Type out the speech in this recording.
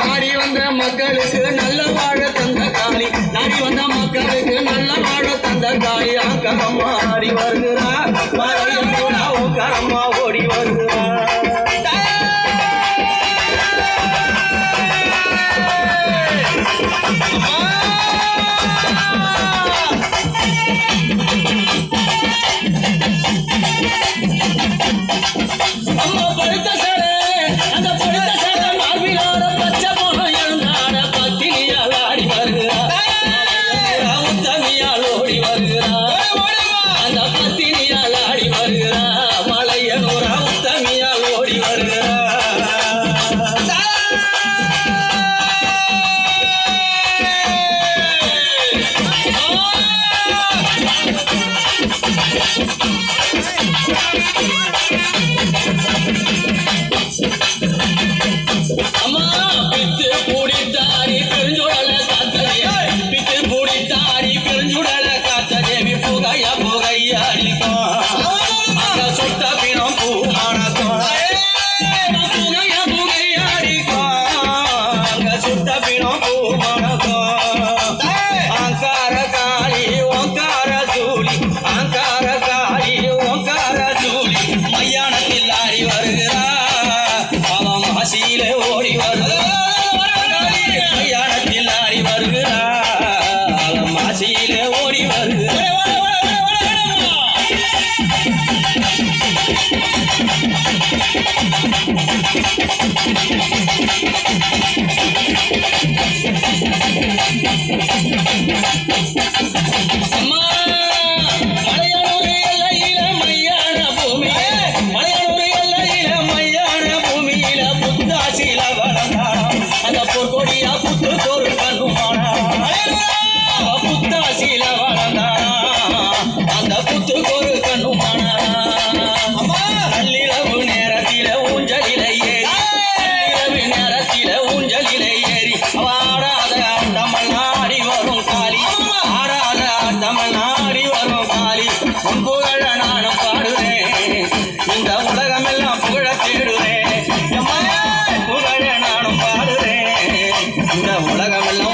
மக்களுக்கு நல்ல வாழ தந்த காளி நாடி வந்த மக்களுக்கு நல்ல வாழ தந்த காளி அங்கம்மா ஆடி வருகிறார் கரம்மா ஓடி வருகிறார் அம்மா படுத்த சேலை அந்த படுத்த சேலை மார்பிலார பச்சை போன எழுந்தாட பத்தினியால் ஆடி வருகிறார் உத்தமியால் ஓடி வருகிறார் அந்த பத்தினியால் ஆடி வருகிறார் மலையனூரா உத்தமியால் ஓடி வருகிறார் அம்மா பித்து பூடித்தாரி பெருஞ்சுடல காத்ததே பித்து பூடித்தாரி பெருஞ்சுடல காத்ததேவி புகையா புகையாடிக்கும் அங்க சொத்த பிணம் பூமானக்கும் புகையா புகையாடிக்கும் அங்க சொத்த பிணம் பூமானக்கும் அங்கார காளி ஓங்கார சூழி அங்கார காளி ஓங்கார சூழி மையானத்தில் ஆடி வருகிறார் மாசியிலே ஓடி வருகிறார் மையானத்தில் ஆடி வருகிறார் மாசியிலே ஓடி வருகிறார் அம்மா மலையானூர் எல்லையில மையான பூமியே மலையானூர் எல்லையில மையான பூமியில புத்தாசில வளர்ந்தாராம் அந்த பொற்கொடியா புத்து தோறு கண்ணுமானா புத்தாசில வளர்ந்தாராம் அந்த புத்து கோரு கண்ணுமானா நள்ளிரவு நேரத்தில ஊஞ்சலில ஏறி நள்ளிரவு நேரத்தில ஊஞ்சலில ஏறி ஆடாத ஆட்டமல்லாடி வரும் காளி ஆடாத ஆட்டமல்லாடி வரும் காளி உன் புகழ நானும் பாடுறேன் இந்த உலகமெல்லாம் புகழ தேடுறேன் புகழ நானும் பாடுறேன் இந்த உலகமெல்லாம்